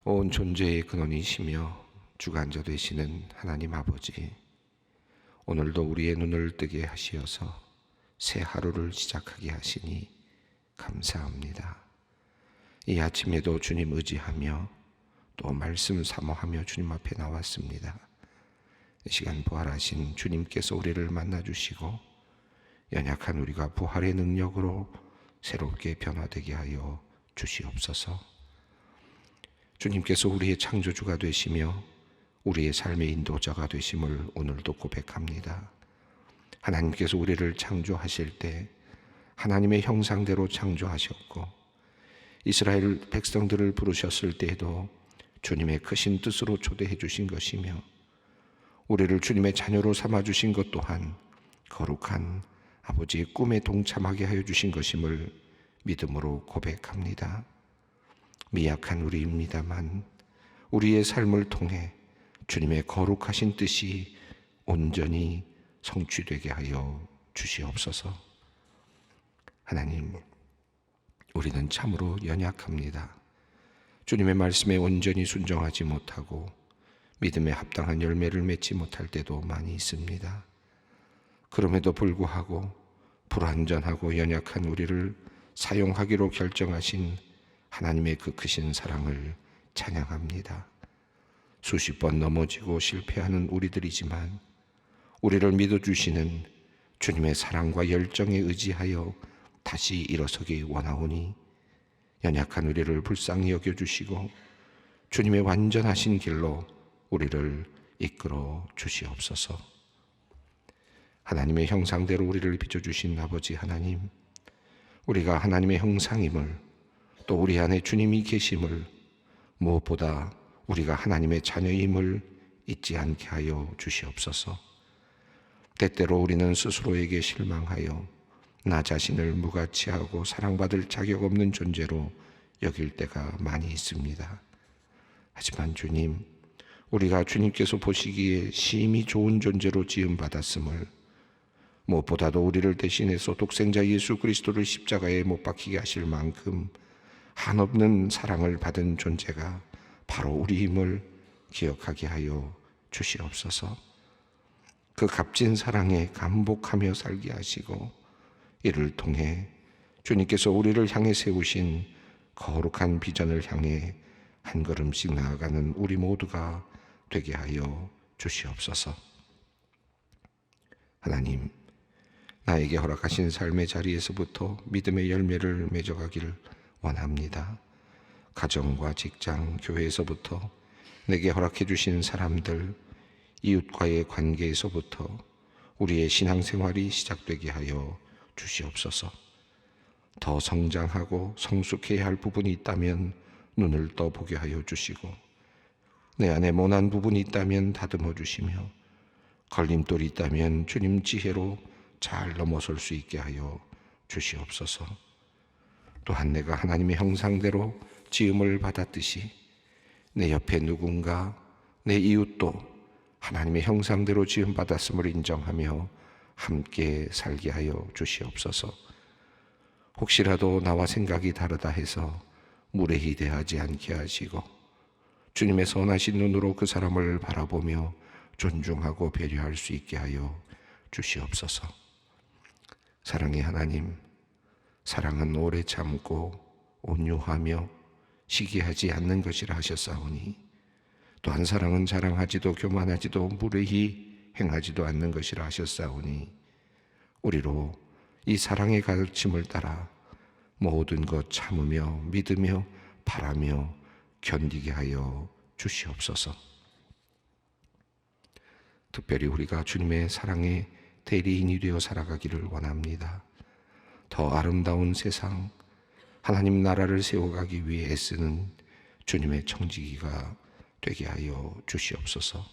온 존재의 근원이시며 주관자 되시는 하나님 아버지, 오늘도 우리의 눈을 뜨게 하시어서 새 하루를 시작하게 하시니 감사합니다. 이 아침에도 주님 의지하며 또 말씀 사모하며 주님 앞에 나왔습니다. 이 시간 부활하신 주님께서 우리를 만나주시고 연약한 우리가 부활의 능력으로 새롭게 변화되게 하여 주시옵소서. 주님께서 우리의 창조주가 되시며 우리의 삶의 인도자가 되심을 오늘도 고백합니다. 하나님께서 우리를 창조하실 때 하나님의 형상대로 창조하셨고, 이스라엘 백성들을 부르셨을 때에도 주님의 크신 뜻으로 초대해 주신 것이며, 우리를 주님의 자녀로 삼아 주신 것 또한 거룩한 아버지의 꿈에 동참하게 하여 주신 것임을 믿음으로 고백합니다. 미약한 우리입니다만 우리의 삶을 통해 주님의 거룩하신 뜻이 온전히 성취되게 하여 주시옵소서. 하나님, 우리는 참으로 연약합니다. 주님의 말씀에 온전히 순종하지 못하고 믿음에 합당한 열매를 맺지 못할 때도 많이 있습니다. 그럼에도 불구하고 불완전하고 연약한 우리를 사용하기로 결정하신 하나님의 그 크신 사랑을 찬양합니다. 수십 번 넘어지고 실패하는 우리들이지만 우리를 믿어주시는 주님의 사랑과 열정에 의지하여 다시 일어서기 원하오니, 연약한 우리를 불쌍히 여겨주시고 주님의 완전하신 길로 우리를 이끌어 주시옵소서. 하나님의 형상대로 우리를 빚어주신 아버지 하나님, 우리가 하나님의 형상임을, 또 우리 안에 주님이 계심을, 무엇보다 우리가 하나님의 자녀임을 잊지 않게 하여 주시옵소서. 때때로 우리는 스스로에게 실망하여 나 자신을 무가치하고 사랑받을 자격 없는 존재로 여길 때가 많이 있습니다. 하지만 주님, 우리가 주님께서 보시기에 심히 좋은 존재로 지음받았음을, 무엇보다도 우리를 대신해서 독생자 예수 그리스도를 십자가에 못 박히게 하실 만큼 한없는 사랑을 받은 존재가 바로 우리임을 기억하게 하여 주시옵소서. 그 값진 사랑에 감복하며 살게 하시고, 이를 통해 주님께서 우리를 향해 세우신 거룩한 비전을 향해 한 걸음씩 나아가는 우리 모두가 되게 하여 주시옵소서. 하나님, 나에게 허락하신 삶의 자리에서부터 믿음의 열매를 맺어가기를 원합니다. 가정과 직장, 교회에서부터 내게 허락해 주신 사람들, 이웃과의 관계에서부터 우리의 신앙생활이 시작되게 하여 주시옵소서. 더 성장하고 성숙해야 할 부분이 있다면 눈을 떠보게 하여 주시고, 내 안에 모난 부분이 있다면 다듬어 주시며, 걸림돌이 있다면 주님 지혜로 잘 넘어설 수 있게 하여 주시옵소서. 또한 내가 하나님의 형상대로 지음을 받았듯이 내 옆에 누군가, 내 이웃도 하나님의 형상대로 지음받았음을 인정하며 함께 살게 하여 주시옵소서. 혹시라도 나와 생각이 다르다 해서 무례히 대하지 않게 하시고, 주님의 선하신 눈으로 그 사람을 바라보며 존중하고 배려할 수 있게 하여 주시옵소서. 사랑의 하나님, 사랑은 오래 참고 온유하며 시기하지 않는 것이라 하셨사오니, 또한 사랑은 자랑하지도 교만하지도 무례히 행하지도 않는 것이라 하셨사오니, 우리로 이 사랑의 가르침을 따라 모든 것 참으며 믿으며 바라며 견디게 하여 주시옵소서. 특별히 우리가 주님의 사랑의 대리인이 되어 살아가기를 원합니다. 더 아름다운 세상, 하나님 나라를 세워가기 위해 애쓰는 주님의 청지기가 되게 하여 주시옵소서.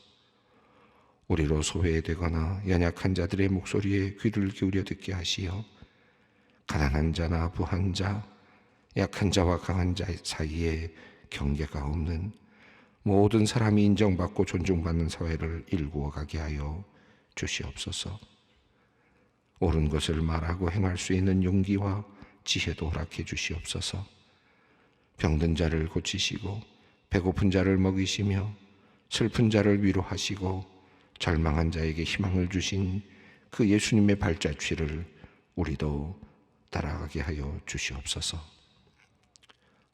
우리로 소외되거나 연약한 자들의 목소리에 귀를 기울여 듣게 하시어 가난한 자나 부한 자, 약한 자와 강한 자 사이에 경계가 없는 모든 사람이 인정받고 존중받는 사회를 일구어 가게 하여 주시옵소서. 옳은 것을 말하고 행할 수 있는 용기와 지혜도 허락해 주시옵소서. 병든 자를 고치시고 배고픈 자를 먹이시며 슬픈 자를 위로하시고 절망한 자에게 희망을 주신 그 예수님의 발자취를 우리도 따라가게 하여 주시옵소서.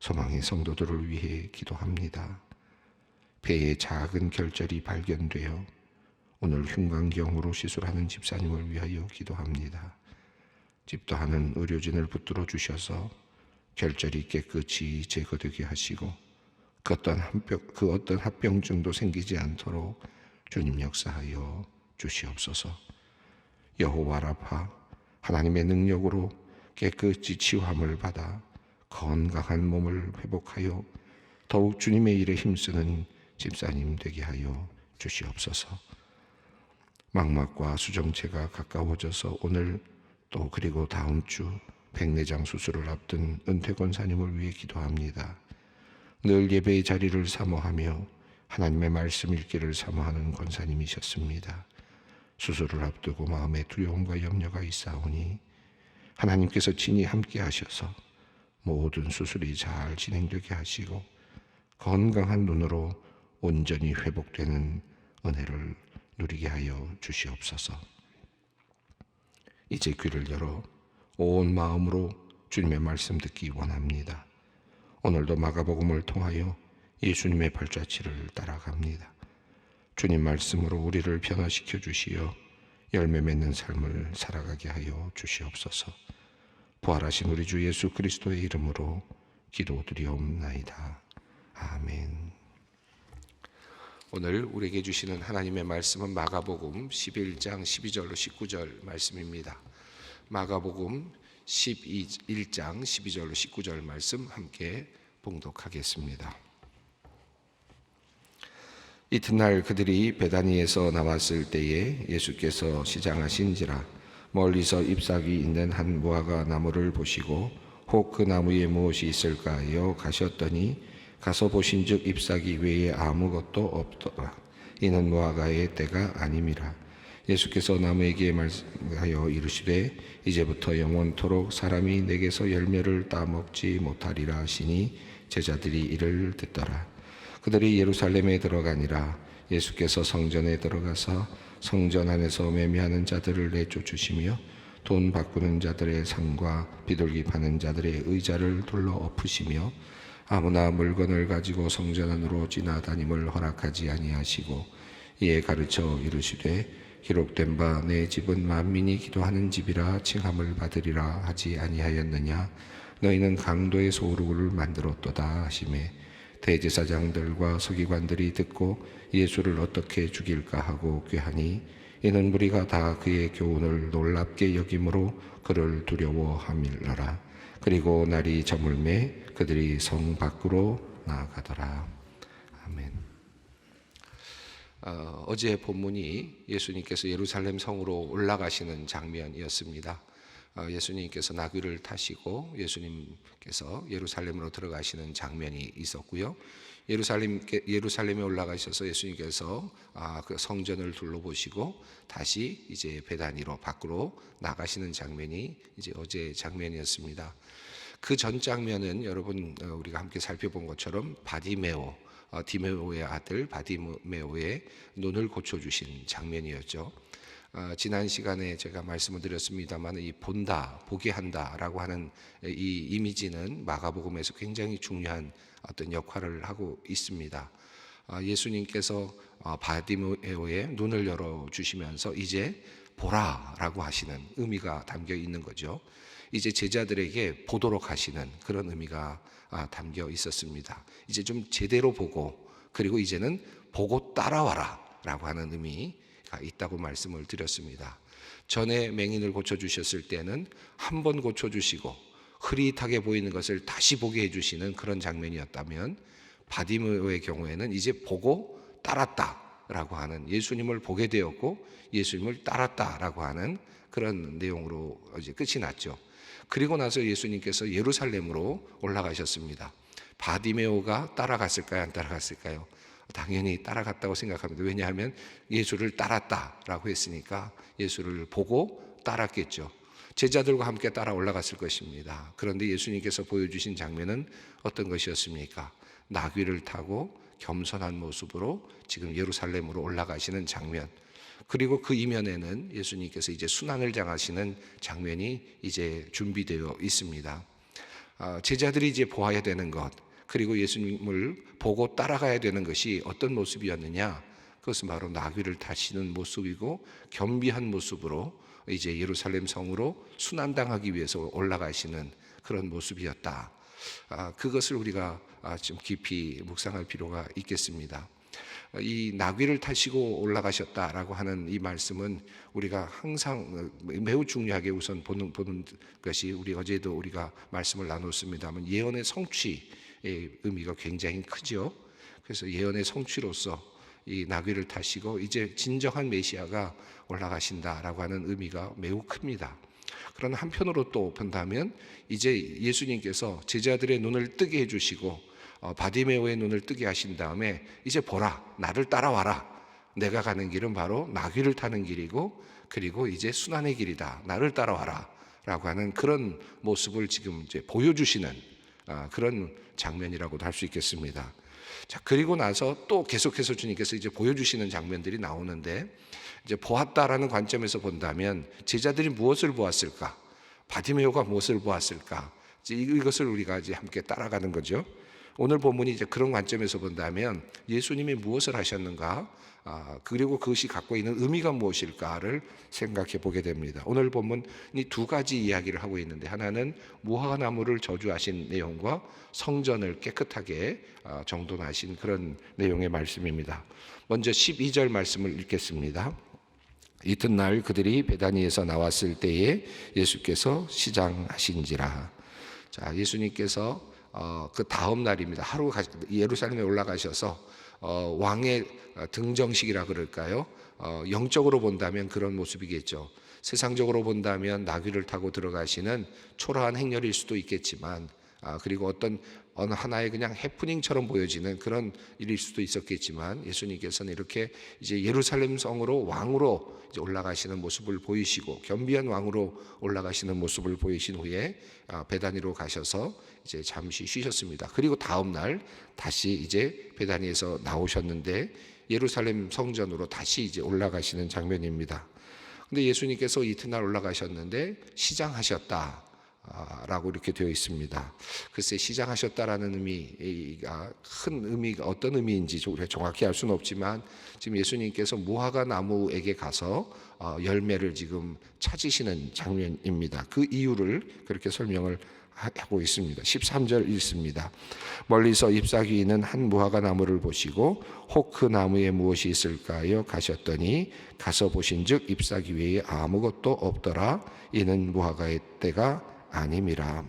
소망의 성도들을 위해 기도합니다. 배에 작은 결절이 발견되어 오늘 흉곽경으로 시술하는 집사님을 위하여 기도합니다. 집도하는 의료진을 붙들어 주셔서 결절이 깨끗이 제거되게 하시고 그 어떤 합병증도 생기지 않도록 주님 역사하여 주시옵소서. 여호와 라파, 하나님의 능력으로 깨끗이 치유함을 받아 건강한 몸을 회복하여 더욱 주님의 일에 힘쓰는 집사님 되게 하여 주시옵소서. 망막과 수정체가 가까워져서 오늘 또 그리고 다음 주 백내장 수술을 앞둔 은퇴 권사님을 위해 기도합니다. 늘 예배의 자리를 사모하며 하나님의 말씀 읽기를 사모하는 권사님이셨습니다. 수술을 앞두고 마음에 두려움과 염려가 있사오니 하나님께서 친히 함께 하셔서 모든 수술이 잘 진행되게 하시고 건강한 눈으로 온전히 회복되는 은혜를 누리게 하여 주시옵소서. 이제 귀를 열어 온 마음으로 주님의 말씀 듣기 원합니다. 오늘도 마가복음을 통하여 예수님의 발자취를 따라갑니다. 주님 말씀으로 우리를 변화시켜 주시어 열매 맺는 삶을 살아가게 하여 주시옵소서. 부활하신 우리 주 예수 그리스도의 이름으로 기도드리옵나이다. 아멘. 오늘 우리에게 주시는 하나님의 말씀은 마가복음 11장 12절로 19절 말씀입니다. 마가복음 11장 12절로 19절 말씀 함께 봉독하겠습니다. 이튿날 그들이 베다니에서 나왔을 때에 예수께서 시장하신지라 멀리서 잎사귀 있는 한 무화과 나무를 보시고 혹 그 나무에 무엇이 있을까 하여 가셨더니 가서 보신즉 잎사귀 외에 아무것도 없더라. 이는 무화과의 때가 아님이라. 예수께서 나무에게 말씀하여 이르시되 이제부터 영원토록 사람이 내게서 열매를 따먹지 못하리라 하시니 제자들이 이를 듣더라. 그들이 예루살렘에 들어가니라. 예수께서 성전에 들어가서 성전 안에서 매매하는 자들을 내쫓으시며 돈 바꾸는 자들의 상과 비둘기 파는 자들의 의자를 둘러 엎으시며 아무나 물건을 가지고 성전 안으로 지나다님을 허락하지 아니하시고 이에 가르쳐 이르시되 기록된 바 내 집은 만민이 기도하는 집이라 칭함을 받으리라 하지 아니하였느냐. 너희는 강도의 소르를 만들었도다 하시매 대제사장들과 서기관들이 듣고 예수를 어떻게 죽일까 하고 꾀하니 이는 무리가 다 그의 교훈을 놀랍게 여김으로 그를 두려워함이러라. 그리고 날이 저물매 그들이 성 밖으로 나아가더라. 아멘. 어제 본문이 예수님께서 예루살렘 성으로 올라가시는 장면이었습니다. 예수님께서 나귀를 타시고 예수님께서 예루살렘으로 들어가시는 장면이 있었고요. 예루살렘에 올라가셔서 예수님께서 그 성전을 둘러보시고 다시 이제 베다니로 밖으로 나가시는 장면이 이제 어제 장면이었습니다. 그 전 장면은 여러분 우리가 함께 살펴본 것처럼 바디메오, 디메오의 아들 바디메오의 눈을 고쳐주신 장면이었죠. 지난 시간에 제가 말씀을 드렸습니다만 이 본다, 보게 한다라고 하는 이 이미지는 마가복음에서 굉장히 중요한 어떤 역할을 하고 있습니다. 예수님께서 바디메오의 눈을 열어주시면서 이제 보라라고 하시는 의미가 담겨 있는 거죠. 이제 제자들에게 보도록 하시는 그런 의미가 담겨 있었습니다. 이제 좀 제대로 보고 그리고 이제는 보고 따라와라 라고 하는 의미가 있다고 말씀을 드렸습니다. 전에 맹인을 고쳐주셨을 때는 한 번 고쳐주시고 흐릿하게 보이는 것을 다시 보게 해주시는 그런 장면이었다면 바디메오의 경우에는 이제 보고 따랐다라고 하는 예수님을 보게 되었고 예수님을 따랐다라고 하는 그런 내용으로 이제 끝이 났죠. 그리고 나서 예수님께서 예루살렘으로 올라가셨습니다. 바디메오가 따라갔을까요? 안 따라갔을까요? 당연히 따라갔다고 생각합니다. 왜냐하면 예수를 따랐다라고 했으니까 예수를 보고 따랐겠죠. 제자들과 함께 따라 올라갔을 것입니다. 그런데 예수님께서 보여주신 장면은 어떤 것이었습니까? 나귀를 타고 겸손한 모습으로 지금 예루살렘으로 올라가시는 장면, 그리고 그 이면에는 예수님께서 이제 순환을 당하시는 장면이 이제 준비되어 있습니다. 제자들이 이제 보아야 되는 것, 그리고 예수님을 보고 따라가야 되는 것이 어떤 모습이었느냐? 그것은 바로 나귀를 타시는 모습이고 겸비한 모습으로 이제 예루살렘 성으로 순환당하기 위해서 올라가시는 그런 모습이었다. 그것을 우리가 좀 깊이 묵상할 필요가 있겠습니다. 이 나귀를 타시고 올라가셨다라고 하는 이 말씀은 우리가 항상 매우 중요하게 우선 보는 것이, 우리 어제도 우리가 말씀을 나눴습니다만 예언의 성취의 의미가 굉장히 크죠. 그래서 예언의 성취로서 이 나귀를 타시고 이제 진정한 메시아가 올라가신다라고 하는 의미가 매우 큽니다. 그러나 한편으로 또 본다면 이제 예수님께서 제자들의 눈을 뜨게 해주시고 바디메오의 눈을 뜨게 하신 다음에 이제 보라, 나를 따라와라. 내가 가는 길은 바로 나귀를 타는 길이고, 그리고 이제 순환의 길이다. 나를 따라와라 라고 하는 그런 모습을 지금 이제 보여주시는 그런 장면이라고도 할 수 있겠습니다. 자, 그리고 나서 또 계속해서 주님께서 이제 보여주시는 장면들이 나오는데, 이제 보았다라는 관점에서 본다면 제자들이 무엇을 보았을까? 바디메오가 무엇을 보았을까? 이것을 우리가 이제 함께 따라가는 거죠. 오늘 본문이 이제 그런 관점에서 본다면 예수님이 무엇을 하셨는가, 그리고 그것이 갖고 있는 의미가 무엇일까를 생각해 보게 됩니다. 오늘 본문이 두 가지 이야기를 하고 있는데, 하나는 무화과나무를 저주하신 내용과 성전을 깨끗하게 정돈하신 그런 내용의 말씀입니다. 먼저 12절 말씀을 읽겠습니다. 이튿날 그들이 베다니에서 나왔을 때에 예수께서 시장하신지라. 자, 예수님께서 그 다음 날입니다. 하루 예루살렘에 올라가셔서 왕의 등정식이라 그럴까요? 영적으로 본다면 그런 모습이겠죠. 세상적으로 본다면 나귀를 타고 들어가시는 초라한 행렬일 수도 있겠지만, 그리고 어느 하나의 그냥 해프닝처럼 보여지는 그런 일일 수도 있었겠지만, 예수님께서는 이렇게 이제 예루살렘 성으로 왕으로 이제 올라가시는 모습을 보이시고, 겸비한 왕으로 올라가시는 모습을 보이신 후에 베다니로 가셔서 이제 잠시 쉬셨습니다. 그리고 다음 날 다시 이제 베다니에서 나오셨는데 예루살렘 성전으로 다시 이제 올라가시는 장면입니다. 근데 예수님께서 이튿날 올라가셨는데 시장하셨다 라고 이렇게 되어 있습니다. 글쎄, 시장하셨다라는 의미가 큰 의미가 어떤 의미인지 우리가 정확히 알 수는 없지만, 지금 예수님께서 무화과 나무에게 가서 열매를 지금 찾으시는 장면입니다. 그 이유를 그렇게 설명을 하고 있습니다. 13절 읽습니다. 멀리서 잎사귀 있는 한 무화과 나무를 보시고 혹 그 나무에 무엇이 있을까요? 가셨더니 가서 보신즉 잎사귀 외에 아무것도 없더라. 이는 무화과의 때가 아님이라.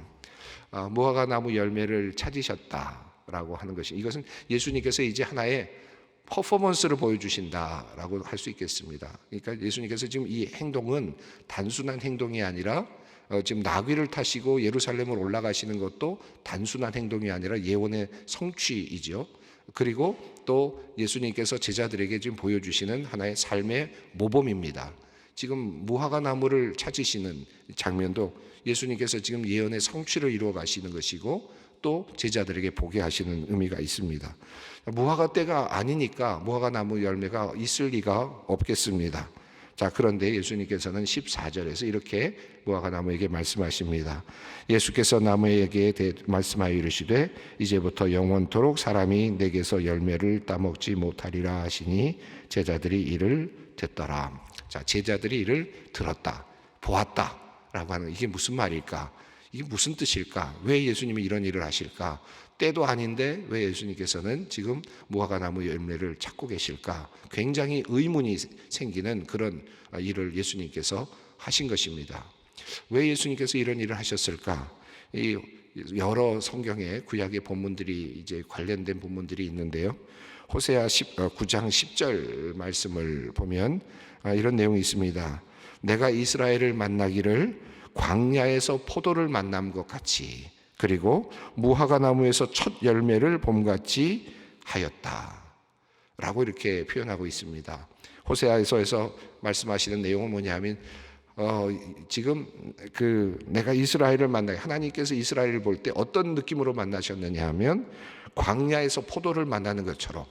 무화과 나무 열매를 찾으셨다라고 하는 것이, 이것은 예수님께서 이제 하나의 퍼포먼스를 보여주신다라고 할 수 있겠습니다. 그러니까 예수님께서 지금 이 행동은 단순한 행동이 아니라, 지금 나귀를 타시고 예루살렘을 올라가시는 것도 단순한 행동이 아니라 예언의 성취이죠. 그리고 또 예수님께서 제자들에게 지금 보여주시는 하나의 삶의 모범입니다. 지금 무화과 나무를 찾으시는 장면도 예수님께서 지금 예언의 성취를 이루어 가시는 것이고, 또 제자들에게 보게 하시는 의미가 있습니다. 무화과 때가 아니니까 무화과 나무 열매가 있을 리가 없겠습니다. 자, 그런데 예수님께서는 14절에서 이렇게 무화과 나무에게 말씀하십니다. 예수께서 나무에게 말씀하여 이르시되 이제부터 영원토록 사람이 내게서 열매를 따먹지 못하리라 하시니 제자들이 이를 듣더라. 자, 제자들이 이를 들었다, 보았다 라고 하는, 이게 무슨 말일까? 이게 무슨 뜻일까? 왜 예수님이 이런 일을 하실까? 때도 아닌데 왜 예수님께서는 지금 무화과 나무 열매를 찾고 계실까? 굉장히 의문이 생기는 그런 일을 예수님께서 하신 것입니다. 왜 예수님께서 이런 일을 하셨을까? 이 여러 성경의 구약의 본문들이 이제 관련된 본문들이 있는데요. 호세아 9장 10절 말씀을 보면 이런 내용이 있습니다. 내가 이스라엘을 만나기를 광야에서 포도를 만난 것 같이, 그리고 무화과 나무에서 첫 열매를 봄같이 하였다 라고 이렇게 표현하고 있습니다. 호세아서에서 말씀하시는 내용은 뭐냐면, 지금 내가 이스라엘을 만나게, 하나님께서 이스라엘을 볼 때 어떤 느낌으로 만나셨느냐 하면 광야에서 포도를 만나는 것처럼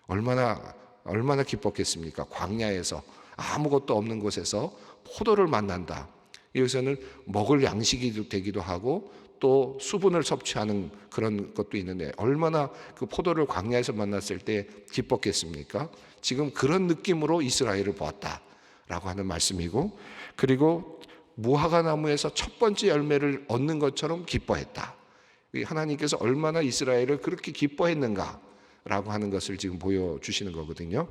얼마나 기뻤겠습니까? 광야에서 아무것도 없는 곳에서 포도를 만난다. 여기서는 먹을 양식이 되기도 하고 또 수분을 섭취하는 그런 것도 있는데 얼마나 그 포도를 광야에서 만났을 때 기뻤겠습니까? 지금 그런 느낌으로 이스라엘을 보았다라고 하는 말씀이고, 그리고 무화과 나무에서 첫 번째 열매를 얻는 것처럼 기뻐했다. 하나님께서 얼마나 이스라엘을 그렇게 기뻐했는가라고 하는 것을 지금 보여주시는 거거든요.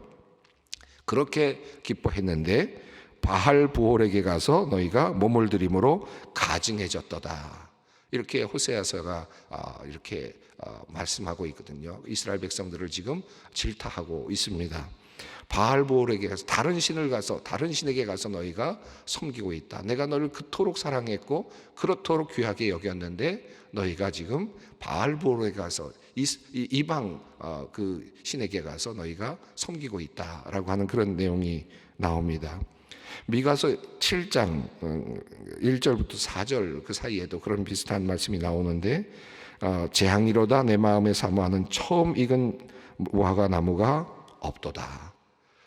그렇게 기뻐했는데 바알브올에게 가서 너희가 몸을 들임으로 가증해졌도다. 이렇게 호세아서가 이렇게 말씀하고 있거든요. 이스라엘 백성들을 지금 질타하고 있습니다. 바알브올에게 가서 다른 신에게 가서 너희가 섬기고 있다. 내가 너를 그토록 사랑했고 그렇도록 귀하게 여겼는데 너희가 지금 바알브올에 가서 이방 그 신에게 가서 너희가 섬기고 있다라고 하는 그런 내용이 나옵니다. 미가서 7장 1절부터 4절 그 사이에도 그런 비슷한 말씀이 나오는데 재앙이로다 내 마음에 사모하는 처음 익은 무화과 나무가 없도다.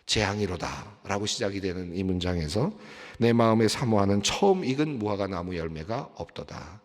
재앙이로다 라고 시작이 되는 이 문장에서 내 마음에 사모하는 처음 익은 무화과 나무 열매가 없도다.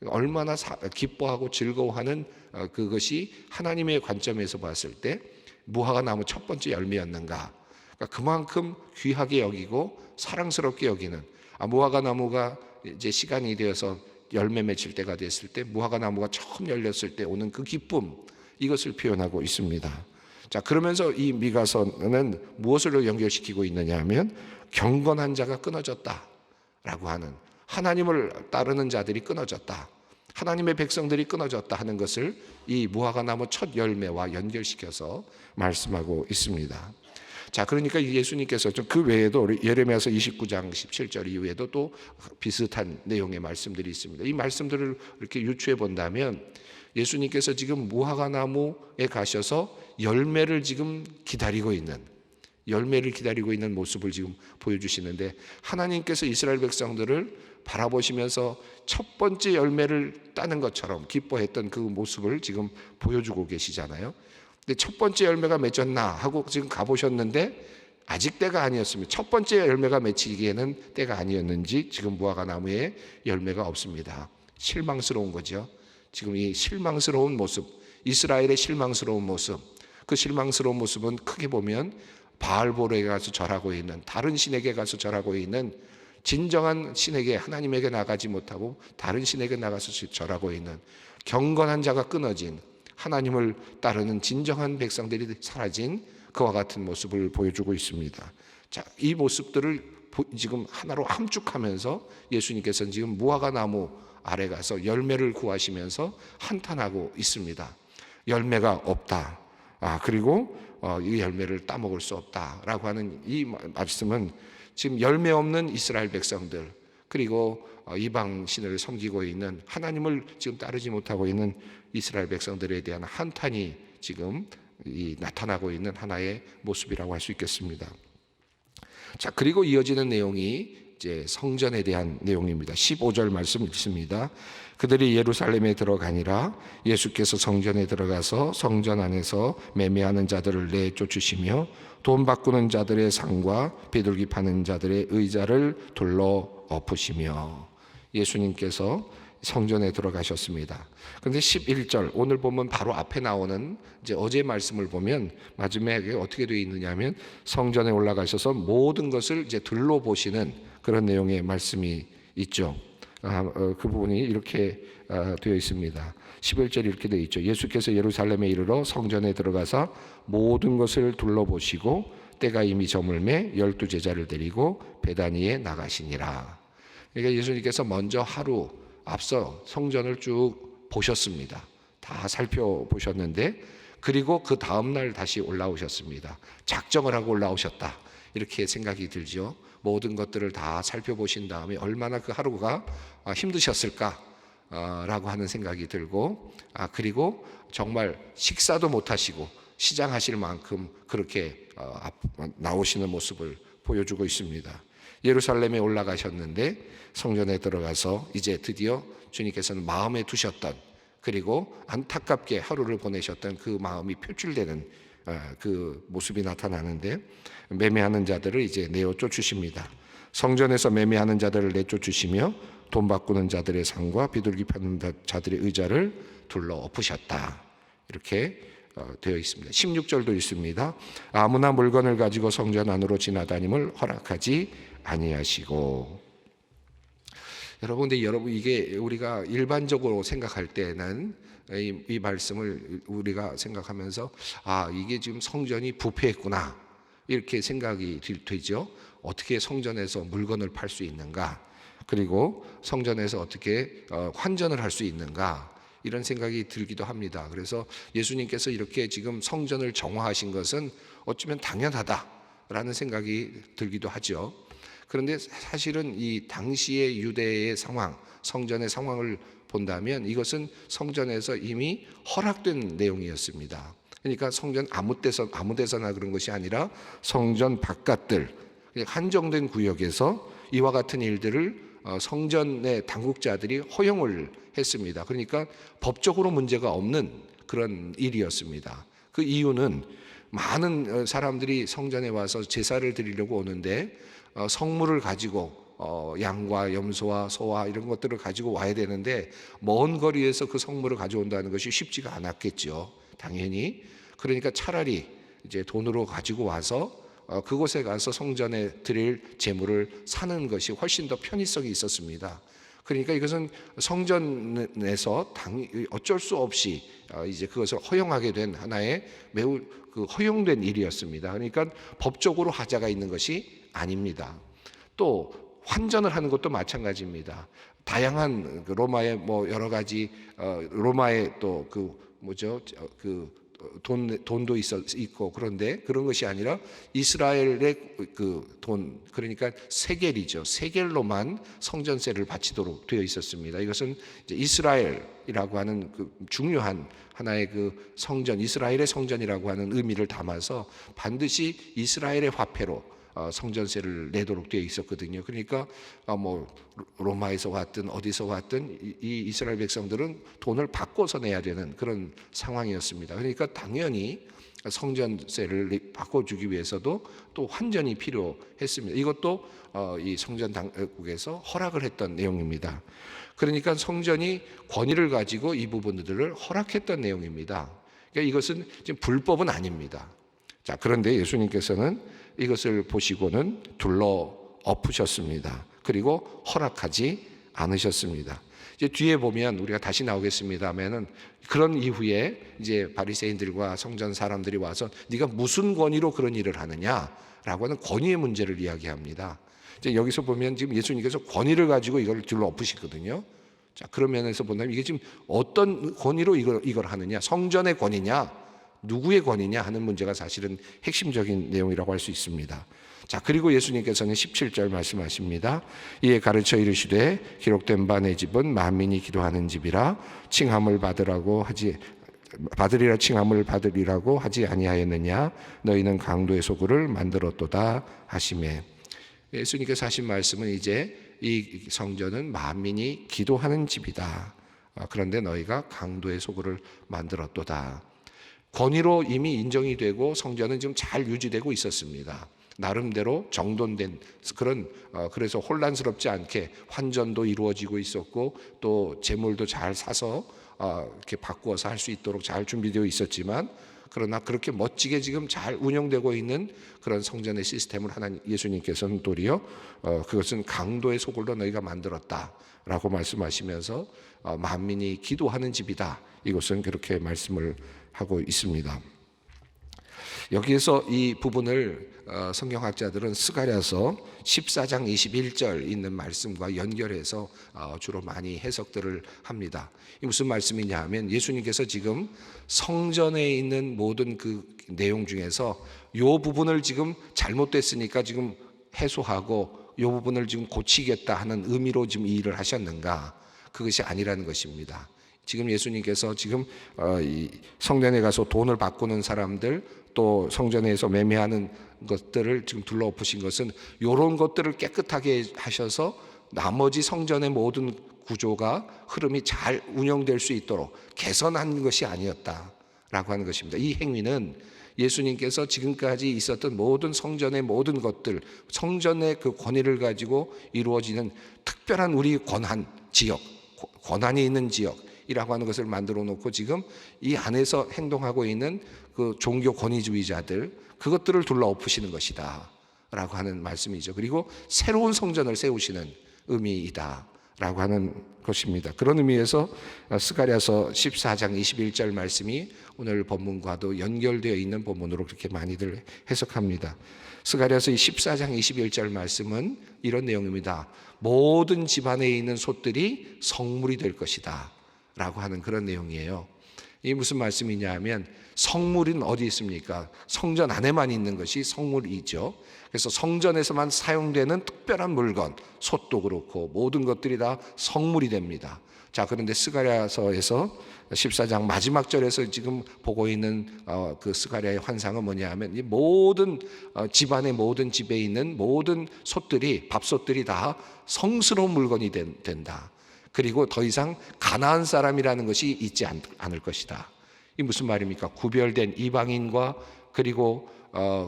얼마나 기뻐하고 즐거워하는 그것이 하나님의 관점에서 봤을 때 무화과 나무 첫 번째 열매였는가. 그러니까 그만큼 귀하게 여기고 사랑스럽게 여기는, 무화과 나무가 이제 시간이 되어서 열매 맺힐 때가 됐을 때 무화과 나무가 처음 열렸을 때 오는 그 기쁨, 이것을 표현하고 있습니다. 자, 그러면서 이 미가서는 무엇을 연결시키고 있느냐 하면 경건한 자가 끊어졌다라고 하는, 하나님을 따르는 자들이 끊어졌다, 하나님의 백성들이 끊어졌다 하는 것을 이 무화과 나무 첫 열매와 연결시켜서 말씀하고 있습니다. 자, 그러니까 예수님께서 그 외에도 예레미야서 29장 17절 이후에도 또 비슷한 내용의 말씀들이 있습니다. 이 말씀들을 이렇게 유추해 본다면 예수님께서 지금 무화과 나무에 가셔서 열매를 기다리고 있는 모습을 지금 보여주시는데, 하나님께서 이스라엘 백성들을 바라보시면서 첫 번째 열매를 따는 것처럼 기뻐했던 그 모습을 지금 보여주고 계시잖아요. 근데 첫 번째 열매가 맺었나 하고 지금 가보셨는데 아직 때가 아니었습니다. 첫 번째 열매가 맺히기에는 때가 아니었는지 지금 무화과 나무에 열매가 없습니다. 실망스러운 거죠. 지금 이 실망스러운 모습, 이스라엘의 실망스러운 모습, 그 실망스러운 모습은 크게 보면 바알볼에 가서 절하고 있는, 다른 신에게 가서 절하고 있는, 진정한 신에게, 하나님에게 나가지 못하고 다른 신에게 나가서 절하고 있는 경건한 자가 끊어진, 하나님을 따르는 진정한 백성들이 사라진 그와 같은 모습을 보여주고 있습니다. 자, 이 모습들을 지금 하나로 함축하면서 예수님께서는 지금 무화과 나무 아래 가서 열매를 구하시면서 한탄하고 있습니다. 열매가 없다. 그리고 이 열매를 따먹을 수 없다라고 하는 이 말씀은 지금 열매 없는 이스라엘 백성들, 그리고 이방 신을 섬기고 있는, 하나님을 지금 따르지 못하고 있는 이스라엘 백성들에 대한 한탄이 지금 나타나고 있는 하나의 모습이라고 할 수 있겠습니다. 자, 그리고 이어지는 내용이 이제 성전에 대한 내용입니다. 15절 말씀 읽습니다. 그들이 예루살렘에 들어가니라. 예수께서 성전에 들어가서 성전 안에서 매매하는 자들을 내쫓으시며 돈 바꾸는 자들의 상과 비둘기 파는 자들의 의자를 둘러 엎으시며, 예수님께서 성전에 들어가셨습니다. 그런데 11절 오늘 보면 바로 앞에 나오는 이제 어제 말씀을 보면 마지막에 어떻게 되어 있느냐면 성전에 올라가셔서 모든 것을 이제 둘러보시는 그런 내용의 말씀이 있죠. 그 부분이 이렇게 되어 있습니다. 11절이 이렇게 되어 있죠. 예수께서 예루살렘에 이르러 성전에 들어가서 모든 것을 둘러보시고 때가 이미 저물매 12제자를 데리고 베다니에 나가시니라. 그러니까 예수님께서 먼저 하루 앞서 성전을 쭉 보셨습니다. 다 살펴보셨는데, 그리고 그 다음날 다시 올라오셨습니다. 작정을 하고 올라오셨다, 이렇게 생각이 들죠. 모든 것들을 다 살펴보신 다음에 얼마나 그 하루가 힘드셨을까 라고 하는 생각이 들고, 그리고 정말 식사도 못하시고 시장하실 만큼 그렇게 나오시는 모습을 보여주고 있습니다. 예루살렘에 올라가셨는데 성전에 들어가서 이제 드디어 주님께서는 마음에 두셨던, 그리고 안타깝게 하루를 보내셨던 그 마음이 표출되는 그 모습이 나타나는데, 매매하는 자들을 이제 내어 쫓으십니다. 성전에서 매매하는 자들을 내쫓으시며 돈 바꾸는 자들의 상과 비둘기 파는 자들의 의자를 둘러 엎으셨다. 이렇게 되어 있습니다. 16절도 있습니다. 아무나 물건을 가지고 성전 안으로 지나다님을 허락하지 아니하시고. 여러분, 근데 이게 우리가 일반적으로 생각할 때는 이 말씀을 우리가 생각하면서 이게 지금 성전이 부패했구나, 이렇게 생각이 되죠. 어떻게 성전에서 물건을 팔 수 있는가, 그리고 성전에서 어떻게 환전을 할 수 있는가, 이런 생각이 들기도 합니다. 그래서 예수님께서 이렇게 지금 성전을 정화하신 것은 어쩌면 당연하다라는 생각이 들기도 하죠. 그런데 사실은 이 당시의 유대의 상황, 성전의 상황을 본다면 이것은 성전에서 이미 허락된 내용이었습니다. 그러니까 성전 아무 데서나 그런 것이 아니라 성전 바깥들, 한정된 구역에서 이와 같은 일들을 성전의 당국자들이 허용을 했습니다. 그러니까 법적으로 문제가 없는 그런 일이었습니다. 그 이유는 많은 사람들이 성전에 와서 제사를 드리려고 오는데 성물을 가지고 양과 염소와 소와 이런 것들을 가지고 와야 되는데, 먼 거리에서 그 성물을 가져온다는 것이 쉽지가 않았겠죠, 당연히. 그러니까 차라리 이제 돈으로 가지고 와서 그곳에 가서 성전에 드릴 제물을 사는 것이 훨씬 더 편의성이 있었습니다. 그러니까 이것은 성전에서 어쩔 수 없이 이제 그것을 허용하게 된 하나의 매우 허용된 일이었습니다. 그러니까 법적으로 하자가 있는 것이 아닙니다. 또 환전을 하는 것도 마찬가지입니다. 다양한 로마의 여러 가지 로마의 또 돈도 있고, 그런데 그런 것이 아니라 이스라엘의 그 돈, 그러니까 세겔이죠. 세겔로만 성전세를 바치도록 되어 있었습니다. 이것은 이제 이스라엘이라고 하는 그 중요한 하나의 그 성전, 이스라엘의 성전이라고 하는 의미를 담아서 반드시 이스라엘의 화폐로 성전세를 내도록 되어 있었거든요. 그러니까 로마에서 왔든 어디서 왔든 이 이스라엘 백성들은 돈을 바꿔서 내야 되는 그런 상황이었습니다. 그러니까 당연히 성전세를 바꿔주기 위해서도 또 환전이 필요했습니다. 이것도 이 성전 당국에서 허락을 했던 내용입니다. 그러니까 성전이 권위를 가지고 이 부분들을 허락했던 내용입니다. 그러니까 이것은 지금 불법은 아닙니다. 자, 그런데 예수님께서는 이것을 보시고는 둘러 엎으셨습니다. 그리고 허락하지 않으셨습니다. 이제 뒤에 보면 우리가 다시 나오겠습니다만은, 그런 이후에 이제 바리새인들과 성전 사람들이 와서 네가 무슨 권위로 그런 일을 하느냐라고 하는 권위의 문제를 이야기합니다. 이제 여기서 보면 지금 예수님께서 권위를 가지고 이걸 둘러 엎으시거든요. 자, 그런 면에서 본다면 이게 지금 어떤 권위로 이걸 하느냐, 성전의 권위냐, 누구의 권위냐 하는 문제가 사실은 핵심적인 내용이라고 할 수 있습니다. 자, 그리고 예수님께서는 17절 말씀하십니다. 이에 가르쳐 이르시되 기록된 바 내 집은 만민이 기도하는 집이라 받으리라 칭함을 받으리라고 하지 아니하였느냐, 너희는 강도의 소굴을 만들었도다 하시매. 예수님께서 하신 말씀은 이제 이 성전은 만민이 기도하는 집이다. 그런데 너희가 강도의 소굴을 만들었도다. 권위로 이미 인정이 되고 성전은 지금 잘 유지되고 있었습니다. 나름대로 정돈된 그런, 그래서 혼란스럽지 않게 환전도 이루어지고 있었고, 또 재물도 잘 사서 이렇게 바꾸어서 할 수 있도록 잘 준비되어 있었지만, 그러나 그렇게 멋지게 지금 잘 운영되고 있는 그런 성전의 시스템을 예수님께서는 도리어 그것은 강도의 소굴로 너희가 만들었다라고 말씀하시면서 만민이 기도하는 집이다, 이것은 그렇게 말씀을 하고 있습니다. 여기에서 이 부분을 성경학자들은 스가랴서 14장 21절 있는 말씀과 연결해서 주로 많이 해석들을 합니다. 이 무슨 말씀이냐 하면, 예수님께서 지금 성전에 있는 모든 그 내용 중에서 이 부분을 지금 잘못됐으니까 지금 해소하고 이 부분을 지금 고치겠다 하는 의미로 지금 이 일을 하셨는가? 그것이 아니라는 것입니다. 지금 예수님께서 지금 이 성전에 가서 돈을 바꾸는 사람들, 또 성전에서 매매하는 것들을 지금 둘러엎으신 것은 이런 것들을 깨끗하게 하셔서 나머지 성전의 모든 구조가 흐름이 잘 운영될 수 있도록 개선한 것이 아니었다라고 하는 것입니다. 이 행위는 예수님께서 지금까지 있었던 모든 성전의 모든 것들, 성전의 그 권위를 가지고 이루어지는 특별한 우리 권한 지역, 권한이 있는 지역이라고 하는 것을 만들어 놓고 지금 이 안에서 행동하고 있는 그 종교 권위주의자들, 그것들을 둘러엎으시는 것이다 라고 하는 말씀이죠. 그리고 새로운 성전을 세우시는 의미이다 라고 하는 것입니다. 그런 의미에서 스가랴서 14장 21절 말씀이 오늘 본문과도 연결되어 있는 본문으로 그렇게 많이들 해석합니다. 스가랴서 14장 21절 말씀은 이런 내용입니다. 모든 집안에 있는 솥들이 성물이 될 것이다 라고 하는 그런 내용이에요. 이게 무슨 말씀이냐 하면, 성물은 어디 있습니까? 성전 안에만 있는 것이 성물이죠. 그래서 성전에서만 사용되는 특별한 물건, 솥도 그렇고 모든 것들이 다 성물이 됩니다. 자, 그런데 스가랴서에서 14장 마지막 절에서 지금 보고 있는 그 스가랴의 환상은 뭐냐 하면, 이 모든 집안의 모든 집에 있는 모든 솥들이, 밥솥들이 다 성스러운 물건이 된다. 그리고 더 이상 가나안 사람이라는 것이 있지 않을 것이다. 이 무슨 말입니까? 구별된 이방인과 그리고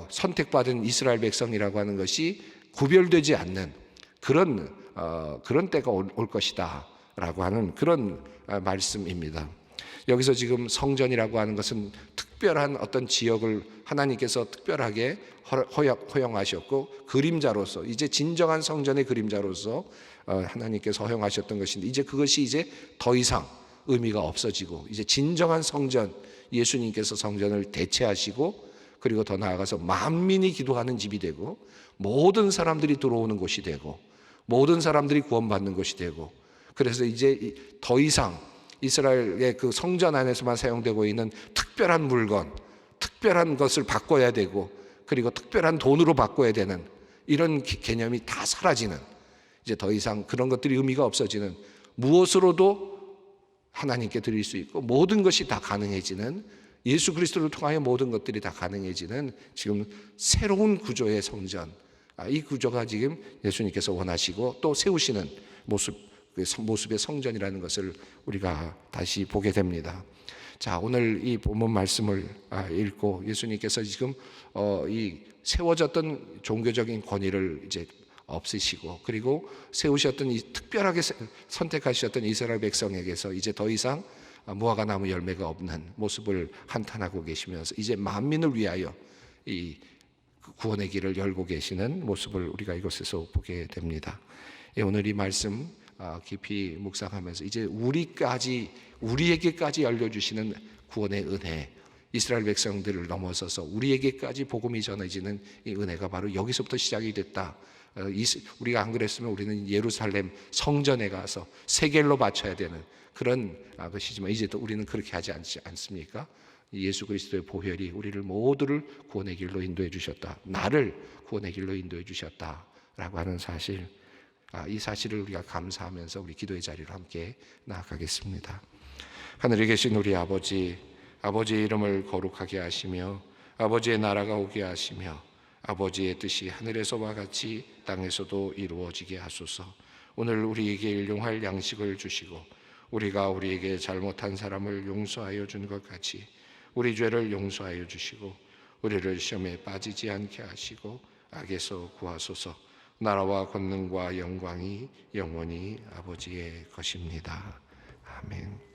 선택받은 이스라엘 백성이라고 하는 것이 구별되지 않는 그런 때가 올 것이다 라고 하는 그런 말씀입니다. 여기서 지금 성전이라고 하는 것은 특별한 어떤 지역을 하나님께서 특별하게 허용하셨고, 그림자로서, 이제 진정한 성전의 그림자로서 하나님께서 허용하셨던 것인데, 이제 그것이 이제 더 이상 의미가 없어지고, 이제 진정한 성전, 예수님께서 성전을 대체하시고, 그리고 더 나아가서 만민이 기도하는 집이 되고, 모든 사람들이 들어오는 곳이 되고, 모든 사람들이 구원받는 것이 되고, 그래서 이제 더 이상 이스라엘의 그 성전 안에서만 사용되고 있는 특별한 물건, 특별한 것을 바꿔야 되고, 그리고 특별한 돈으로 바꿔야 되는 이런 개념이 다 사라지는, 이제 더 이상 그런 것들이 의미가 없어지는, 무엇으로도 하나님께 드릴 수 있고 모든 것이 다 가능해지는, 예수 그리스도를 통하여 모든 것들이 다 가능해지는 지금 새로운 구조의 성전, 이 구조가 지금 예수님께서 원하시고 또 세우시는 모습의 성전이라는 것을 우리가 다시 보게 됩니다. 자, 오늘 이 본문 말씀을 읽고 예수님께서 지금 이 세워졌던 종교적인 권위를 이제 없으시고, 그리고 세우셨던 이 특별하게 선택하셨던 이스라엘 백성에게서 이제 더 이상 무화과 나무 열매가 없는 모습을 한탄하고 계시면서 이제 만민을 위하여 이 구원의 길을 열고 계시는 모습을 우리가 이곳에서 보게 됩니다. 오늘 이 말씀 깊이 묵상하면서 이제 우리에게까지 열려주시는 구원의 은혜, 이스라엘 백성들을 넘어서서 우리에게까지 복음이 전해지는 이 은혜가 바로 여기서부터 시작이 됐다. 우리가 안 그랬으면 우리는 예루살렘 성전에 가서 세겔로 바쳐야 되는 그런 것이지만, 이제 또 우리는 그렇게 하지 않습니까? 예수 그리스도의 보혈이 우리를 모두를 구원의 길로 인도해 주셨다. 나를 구원의 길로 인도해 주셨다라고 하는 사실, 이 사실을 우리가 감사하면서 우리 기도의 자리로 함께 나아가겠습니다. 하늘에 계신 우리 아버지, 아버지의 이름을 거룩하게 하시며 아버지의 나라가 오게 하시며 아버지의 뜻이 하늘에서와 같이 땅에서도 이루어지게 하소서. 오늘 우리에게 일용할 양식을 주시고 우리가 우리에게 잘못한 사람을 용서하여 준 것 같이 우리 죄를 용서하여 주시고 우리를 시험에 빠지지 않게 하시고 악에서 구하소서. 나라와 권능과 영광이 영원히 아버지의 것입니다. 아멘.